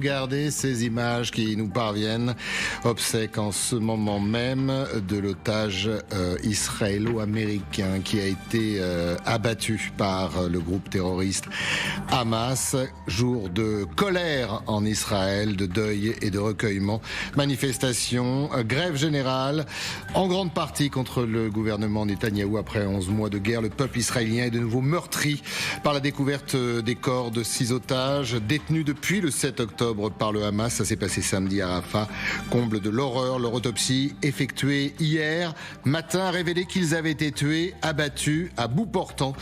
Regardez ces images qui nous parviennent, obsèques en ce moment même de l'otage israélo-américain qui a été abattu par le groupe terroriste Hamas. Jour de colère en Israël, de deuil et de recueillement. Manifestation, grève générale, en grande partie contre le gouvernement Netanyahou après 11 mois de guerre. Le peuple israélien est de nouveau meurtri par la découverte des corps de 6 otages détenus depuis le 7 octobre par le Hamas. Ça s'est passé samedi à Rafah, comble de l'horreur. Leur autopsie effectuée hier matin a révélé qu'ils avaient été tués, abattus à bout portant,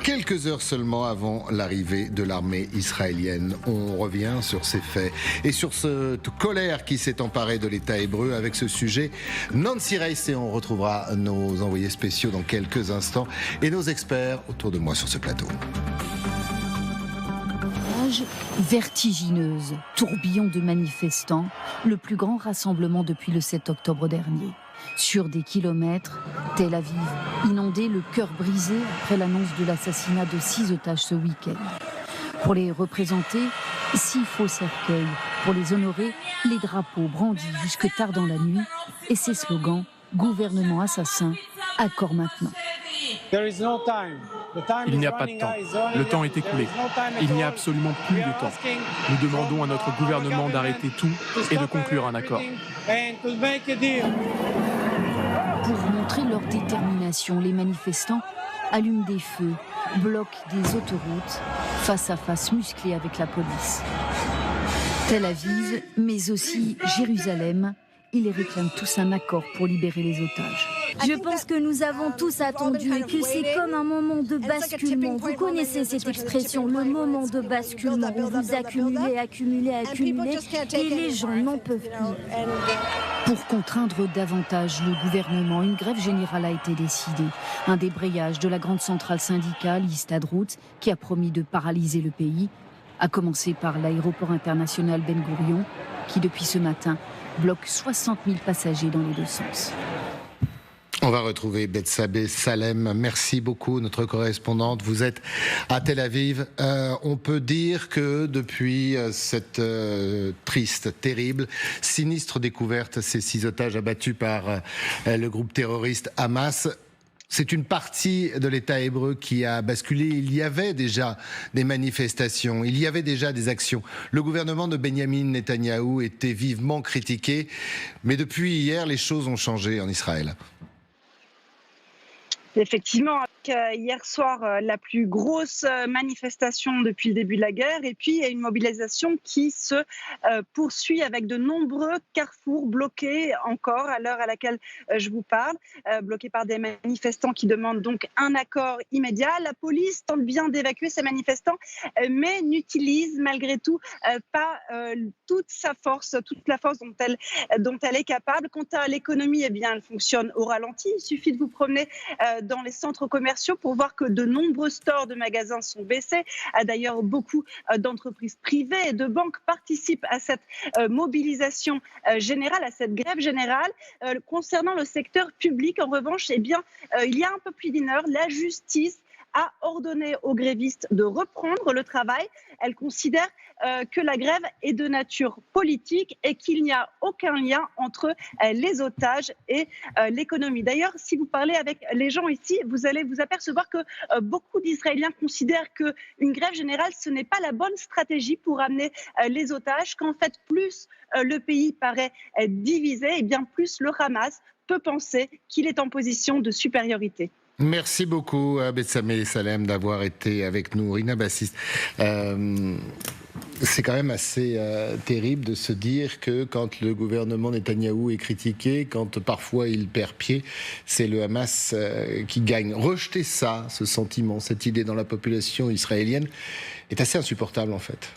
quelques heures seulement avant l'arrivée de l'armée israélienne. On revient sur ces faits et sur cette colère qui s'est emparée de l'État hébreu avec ce sujet. Nancy Reiss, et on retrouvera nos envoyés spéciaux dans quelques instants et nos experts autour de moi sur ce plateau. Vertigineuse, tourbillon de manifestants, le plus grand rassemblement depuis le 7 octobre dernier. Sur des kilomètres, Tel Aviv, inondé, le cœur brisé après l'annonce de l'assassinat de 6 otages ce week-end. Pour les représenter, 6 faux cercueils. Pour les honorer, les drapeaux brandis jusque tard dans la nuit et ces slogans « Gouvernement assassin, accord maintenant ». Il n'y a pas de temps. Le temps est écoulé. Il n'y a absolument plus de temps. Nous demandons à notre gouvernement d'arrêter tout et de conclure un accord. Pour montrer leur détermination, les manifestants allument des feux, bloquent des autoroutes, face à face musclés avec la police. Tel Aviv, mais aussi Jérusalem, ils réclament tous un accord pour libérer les otages. Je pense que nous avons tous attendu et que c'est comme un moment de basculement. Vous connaissez cette expression, le moment de basculement, où vous accumulez et les gens n'en peuvent plus. Pour contraindre davantage le gouvernement, une grève générale a été décidée. Un débrayage de la grande centrale syndicale, Histadrout, qui a promis de paralyser le pays, à commencer par l'aéroport international Ben Gourion, qui depuis ce matin bloque 60 000 passagers dans les deux sens. On va retrouver Bethsabée Salem. Merci beaucoup, notre correspondante. Vous êtes à Tel Aviv. On peut dire que depuis cette triste, terrible, sinistre découverte, ces 6 otages abattus par le groupe terroriste Hamas, c'est une partie de l'État hébreu qui a basculé. Il y avait déjà des manifestations, il y avait déjà des actions. Le gouvernement de Benyamin Netanyahou était vivement critiqué, mais depuis hier, les choses ont changé en Israël. Effectivement, hier soir, la plus grosse manifestation depuis le début de la guerre, et puis il y a une mobilisation qui se poursuit avec de nombreux carrefours bloqués encore à l'heure à laquelle je vous parle, bloqués par des manifestants qui demandent donc un accord immédiat. La police tente bien d'évacuer ces manifestants, mais n'utilise malgré tout pas toute sa force, toute la force dont elle est capable. Quant à l'économie, eh bien, elle fonctionne au ralenti. Il suffit de vous promener dans les centres commerciaux pour voir que de nombreux stores de magasins sont baissés. D'ailleurs, beaucoup d'entreprises privées et de banques participent à cette mobilisation générale, à cette grève générale. Concernant le secteur public, en revanche, eh bien, il y a un peu plus d'une heure, la justice a ordonné aux grévistes de reprendre le travail. Elle considère que la grève est de nature politique et qu'il n'y a aucun lien entre les otages et l'économie. D'ailleurs, si vous parlez avec les gens ici, vous allez vous apercevoir que beaucoup d'Israéliens considèrent qu'une grève générale, ce n'est pas la bonne stratégie pour amener les otages, qu'en fait, plus le pays paraît divisé, et bien plus le Hamas peut penser qu'il est en position de supériorité. Merci beaucoup à Bethsabée Salem d'avoir été avec nous. Rina Bassis, c'est quand même assez terrible de se dire que quand le gouvernement Netanyahou est critiqué, quand parfois il perd pied, c'est le Hamas qui gagne. Rejeter ça, ce sentiment, cette idée dans la population israélienne est assez insupportable en fait.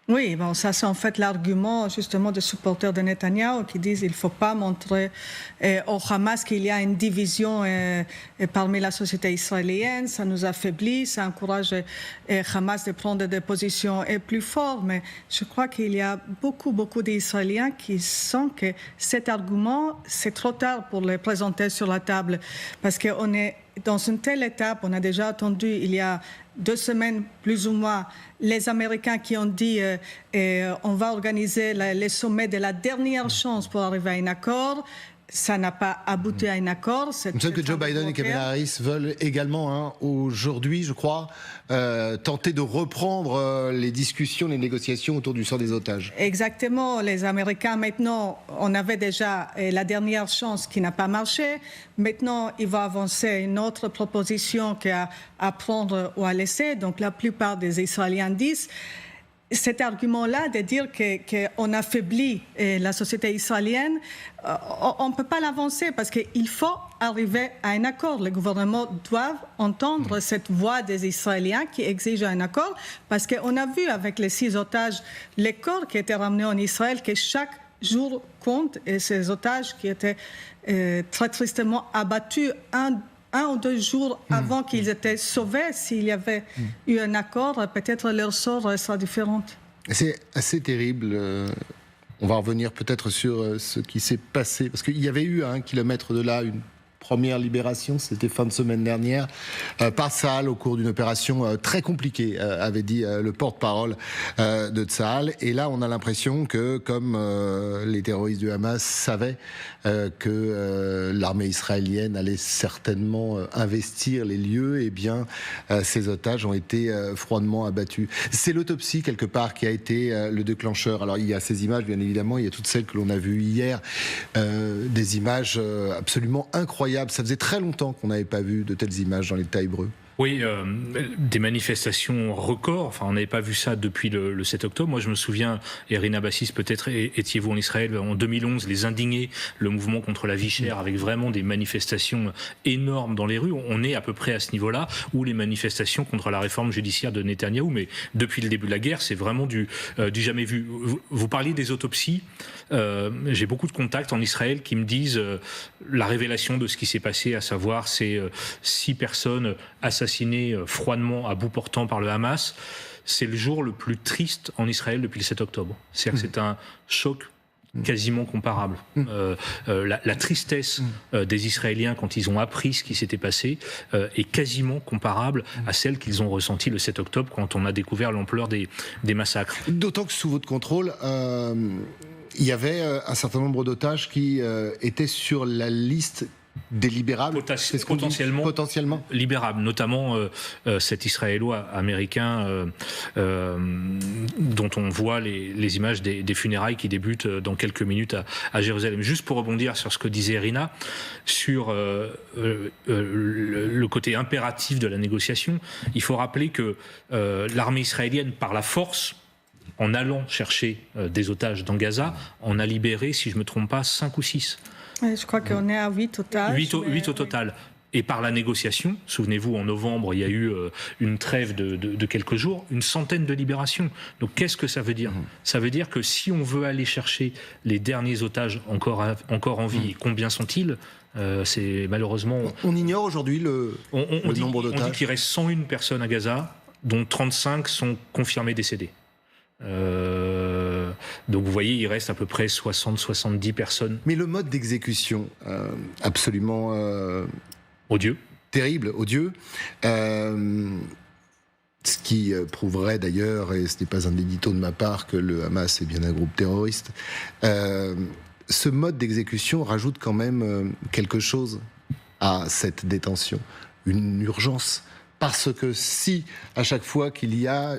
Oui, bon, ça c'est en fait l'argument justement des supporters de Netanyahou qui disent qu'il ne faut pas montrer au Hamas qu'il y a une division parmi la société israélienne, ça nous affaiblit, ça encourage Hamas de prendre des positions plus fortes, mais je crois qu'il y a beaucoup d'Israéliens qui sentent que cet argument, c'est trop tard pour le présenter sur la table, parce qu'on est dans une telle étape, on a déjà entendu il y a 2 semaines, plus ou moins, les Américains qui ont dit on va organiser les sommets de la dernière chance pour arriver à un accord. Ça n'a pas abouti à un accord. Nous savons que Joe Biden et Kamala Harris veulent également, aujourd'hui, je crois, tenter de reprendre les discussions, les négociations autour du sort des otages. Exactement. Les Américains, maintenant, on avait déjà la dernière chance qui n'a pas marché. Maintenant, il va avancer une autre proposition qu'à prendre ou à laisser. Donc, la plupart des Israéliens disent cet argument-là de dire qu'on affaiblit la société israélienne, on ne peut pas l'avancer parce qu'il faut arriver à un accord. Les gouvernements doivent entendre cette voix des Israéliens qui exigent un accord parce qu'on a vu avec les 6 otages, les corps qui étaient ramenés en Israël, que chaque jour compte et ces otages qui étaient très tristement abattus un ou 2 jours avant qu'ils étaient sauvés, s'il y avait eu un accord, peut-être leur sort sera différent. C'est assez terrible. On va revenir peut-être sur ce qui s'est passé, parce qu'il y avait eu à 1 kilomètre de là une première libération, c'était fin de semaine dernière, par Tsahal au cours d'une opération très compliquée, avait dit le porte-parole de Tsahal. Et là, on a l'impression que, comme les terroristes du Hamas savaient que l'armée israélienne allait certainement investir les lieux, eh bien, ces otages ont été froidement abattus. C'est l'autopsie, quelque part, qui a été le déclencheur. Alors, il y a ces images, bien évidemment, il y a toutes celles que l'on a vues hier, des images absolument incroyables. Ça faisait très longtemps qu'on n'avait pas vu de telles images dans l'État hébreu. Oui, des manifestations records. Enfin, on n'avait pas vu ça depuis le 7 octobre. Moi, je me souviens, Erina Bassis, peut-être étiez-vous en Israël en 2011, les Indignés, le mouvement contre la vie chère, avec vraiment des manifestations énormes dans les rues. On est à peu près à ce niveau-là, ou les manifestations contre la réforme judiciaire de Netanyahou. Mais depuis le début de la guerre, c'est vraiment du jamais vu. Vous parliez des autopsies. J'ai beaucoup de contacts en Israël qui me disent la révélation de ce qui s'est passé, à savoir ces 6 personnes assassinées froidement à bout portant par le Hamas. C'est le jour le plus triste en Israël depuis le 7 octobre. C'est-à-dire que c'est un choc quasiment comparable. La tristesse des Israéliens quand ils ont appris ce qui s'était passé est quasiment comparable à celle qu'ils ont ressentie le 7 octobre quand on a découvert l'ampleur des massacres. D'autant que sous votre contrôle, il y avait un certain nombre d'otages qui étaient sur la liste des libérables, potentiellement libérables, notamment cet Israélo-américain dont on voit les images des funérailles qui débutent dans quelques minutes à Jérusalem. Juste pour rebondir sur ce que disait Erina, sur le côté impératif de la négociation, il faut rappeler que l'armée israélienne, par la force, en allant chercher des otages dans Gaza, on a libéré, si je ne me trompe pas, 5 ou 6. Je crois qu'on est à 8 otages. 8 au total. Et par la négociation, souvenez-vous, en novembre, il y a eu une trêve de quelques jours, une centaine de libérations. Donc qu'est-ce que ça veut dire ? Ça veut dire que si on veut aller chercher les derniers otages encore en vie, et combien sont-ils ? C'est malheureusement... On ignore aujourd'hui le nombre d'otages. On dit qu'il reste 101 personnes à Gaza, dont 35 sont confirmées décédées. Donc vous voyez, il reste à peu près 60-70 personnes. Mais le mode d'exécution, absolument odieux, terrible, odieux, ce qui prouverait d'ailleurs, et ce n'est pas un édito de ma part, que le Hamas est bien un groupe terroriste, ce mode d'exécution rajoute quand même quelque chose à cette détention, une urgence. Parce que si, à chaque fois qu'il y a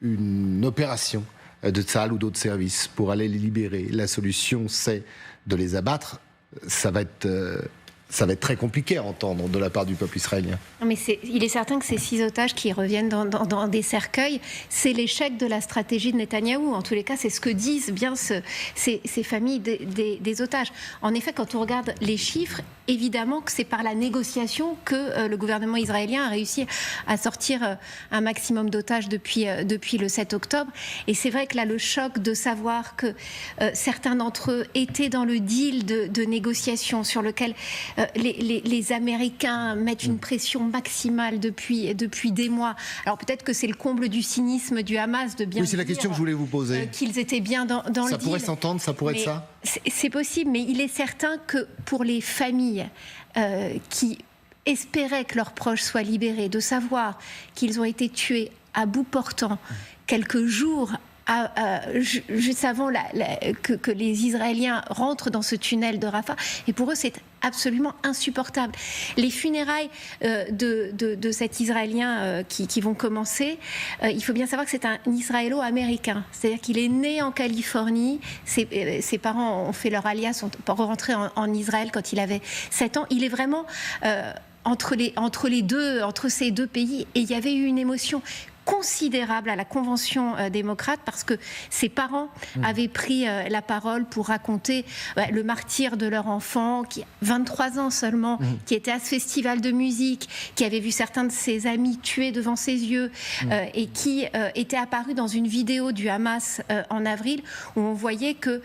une opération de Tsahal ou d'autres services pour aller les libérer, la solution c'est de les abattre, ça va être très compliqué à entendre de la part du peuple israélien. Mais il est certain que ces 6 otages qui reviennent dans des cercueils, c'est l'échec de la stratégie de Netanyahou. En tous les cas, c'est ce que disent bien ces familles des otages. En effet, quand on regarde les chiffres, évidemment que c'est par la négociation que le gouvernement israélien a réussi à sortir un maximum d'otages depuis le 7 octobre. Et c'est vrai que là, le choc de savoir que certains d'entre eux étaient dans le deal de négociation sur lequel les Américains mettent une pression maximale depuis des mois. Alors peut-être que c'est le comble du cynisme du Hamas de bien c'est la question que je voulais vous poser. Qu'ils étaient bien dans le deal. Ça pourrait s'entendre, ça pourrait être ça ? C'est possible, mais il est certain que pour les familles qui espéraient que leurs proches soient libérés, de savoir qu'ils ont été tués à bout portant quelques jours juste avant que les Israéliens rentrent dans ce tunnel de Rafah. Et pour eux, c'est absolument insupportable. Les funérailles de cet Israélien qui vont commencer, il faut bien savoir que c'est un Israélo-américain. C'est-à-dire qu'il est né en Californie. Ses parents ont fait leur alias, sont rentrés en Israël quand il avait 7 ans. Il est vraiment entre ces deux pays. Et il y avait eu une émotion considérable à la Convention démocrate parce que ses parents avaient pris la parole pour raconter le martyre de leur enfant qui a 23 ans seulement, qui était à ce festival de musique, qui avait vu certains de ses amis tués devant ses yeux et qui était apparu dans une vidéo du Hamas en avril où on voyait que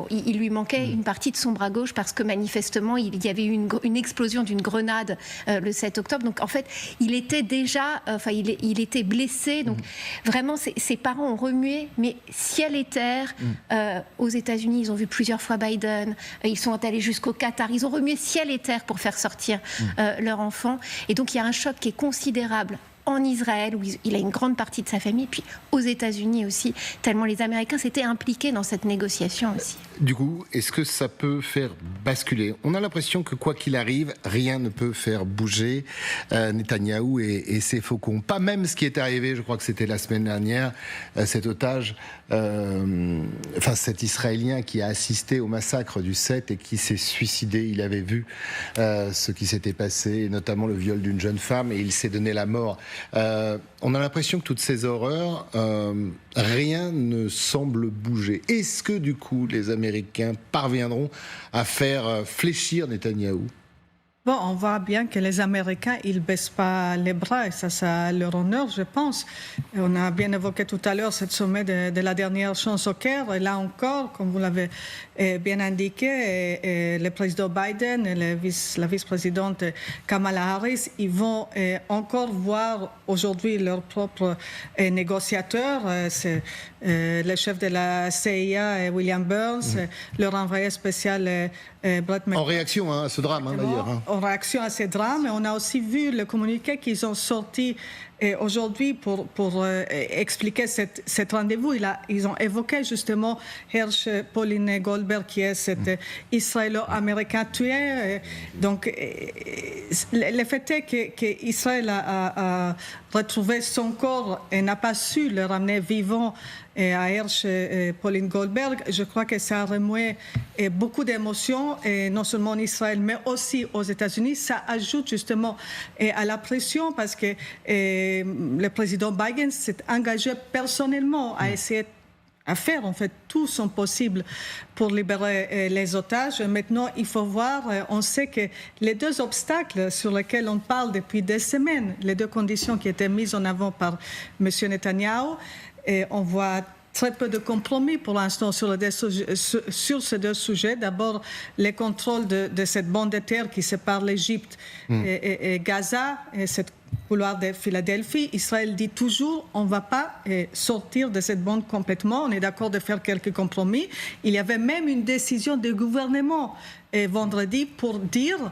il lui manquait une partie de son bras gauche parce que manifestement il y avait eu une explosion d'une grenade le 7 octobre. Donc en fait il était déjà, il était blessé. Donc vraiment, ses parents ont remué, mais ciel et terre. Aux États-Unis, ils ont vu plusieurs fois Biden. Ils sont allés jusqu'au Qatar. Ils ont remué ciel et terre pour faire sortir leur enfant. Et donc, il y a un choc qui est considérable en Israël, où il a une grande partie de sa famille, puis aux États-Unis aussi, tellement les Américains s'étaient impliqués dans cette négociation aussi. Du coup, est-ce que ça peut faire basculer ? On a l'impression que quoi qu'il arrive, rien ne peut faire bouger Netanyahou et ses faucons. Pas même ce qui est arrivé, je crois que c'était la semaine dernière, cet otage, cet Israélien qui a assisté au massacre du 7 et qui s'est suicidé. Il avait vu ce qui s'était passé, notamment le viol d'une jeune femme, et il s'est donné la mort. On a l'impression que toutes ces horreurs, rien ne semble bouger. Est-ce que du coup les Américains parviendront à faire fléchir Netanyahou ? Bon, on voit bien que les Américains, ils ne baissent pas les bras, et ça, c'est à leur honneur, je pense. Et on a bien évoqué tout à l'heure ce sommet de la dernière chance au Caire. Et là encore, comme vous l'avez bien indiqué, le président Biden et la vice-présidente Kamala Harris, ils vont encore voir aujourd'hui leurs propres négociateurs. C'est le chef de la CIA, William Burns, leur envoyé spécial Brett McCoy. En réaction à ce drame, d'ailleurs. En réaction à ces drames, on a aussi vu le communiqué qu'ils ont sorti aujourd'hui pour expliquer cet rendez-vous. Ils ont évoqué justement Hersh Pauline Goldberg, qui est cet Israélo-Américain tué. Donc, le fait est qu'Israël a retrouvé son corps et n'a pas su le ramener vivant à Hersh Pauline Goldberg. Je crois que ça a remué beaucoup d'émotions, non seulement en Israël, mais aussi aux États-Unis. Ça ajoute justement à la pression parce que le président Biden s'est engagé personnellement à essayer à faire en fait tout son possible pour libérer les otages. Maintenant, il faut voir, on sait que les deux obstacles sur lesquels on parle depuis des semaines, les deux conditions qui étaient mises en avant par M. Netanyahou, et on voit très peu de compromis pour l'instant sur ces deux sujets. D'abord, le contrôle de cette bande de terre qui sépare l'Égypte et Gaza, et cette couloir de Philadelphie. Israël dit toujours on ne va pas sortir de cette bande complètement. On est d'accord de faire quelques compromis. Il y avait même une décision du gouvernement vendredi pour dire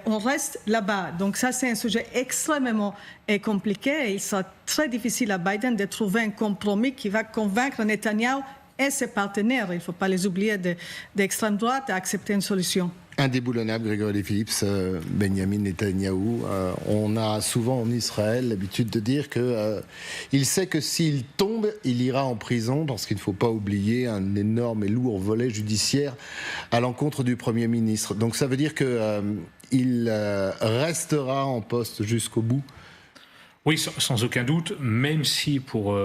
on reste là-bas. Donc ça, c'est un sujet extrêmement compliqué et il sera très difficile à Biden de trouver un compromis qui va convaincre Netanyahou et ses partenaires, il ne faut pas les oublier, d'extrême droite, à accepter une solution. Indéboulonnable, Grégory Phillips, Benjamin Netanyahou. On a souvent en Israël l'habitude de dire qu'il sait que s'il tombe, il ira en prison, parce qu'il ne faut pas oublier un énorme et lourd volet judiciaire à l'encontre du Premier ministre. Donc ça veut dire qu'il restera en poste jusqu'au bout. Oui, sans aucun doute, même si, pour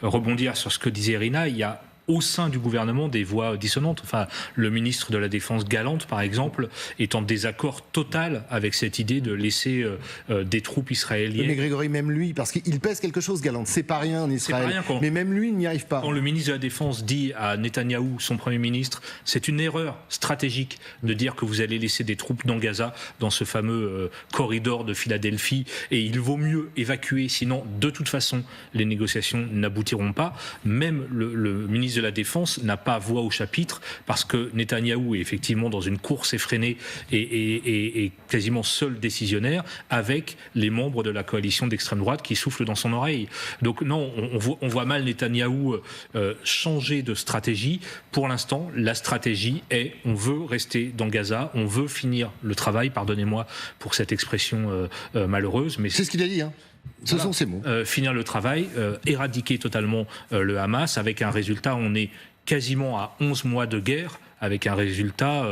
rebondir sur ce que disait Irina, il y a au sein du gouvernement des voix dissonantes. Enfin, le ministre de la Défense Galante, par exemple, est en désaccord total avec cette idée de laisser des troupes israéliennes. Mais Grégory, même lui, parce qu'il pèse quelque chose, Galante, c'est pas rien en Israël. Mais même lui, il n'y arrive pas. Quand le ministre de la Défense dit à Netanyahou, son Premier ministre, c'est une erreur stratégique de dire que vous allez laisser des troupes dans Gaza, dans ce fameux corridor de Philadelphie, et il vaut mieux évacuer, sinon, de toute façon, les négociations n'aboutiront pas. Même le ministre de de la Défense n'a pas voix au chapitre parce que Netanyahou est effectivement dans une course effrénée et quasiment seul décisionnaire avec les membres de la coalition d'extrême droite qui soufflent dans son oreille. Donc non, on voit mal Netanyahou changer de stratégie. Pour l'instant, la stratégie est on veut rester dans Gaza, on veut finir le travail, pardonnez-moi pour cette expression malheureuse. Mais c'est ce qu'il a dit, hein. Ce sont ces mots. Finir le travail, éradiquer totalement le Hamas avec un résultat, on est quasiment à 11 mois de guerre avec un résultat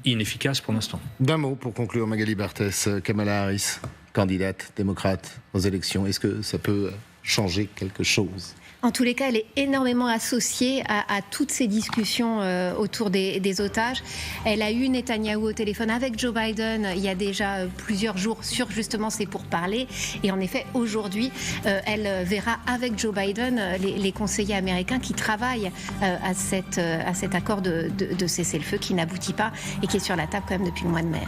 inefficace pour l'instant. D'un mot pour conclure, Magali Barthès, Kamala Harris, candidate démocrate aux élections, est-ce que ça peut changer quelque chose ? En tous les cas, elle est énormément associée à toutes ces discussions autour des otages. Elle a eu Netanyahou au téléphone avec Joe Biden il y a déjà plusieurs jours sur justement ces pourparlers. Et en effet, aujourd'hui, elle verra avec Joe Biden les conseillers américains qui travaillent à cet accord de cessez-le-feu qui n'aboutit pas et qui est sur la table quand même depuis le mois de mai.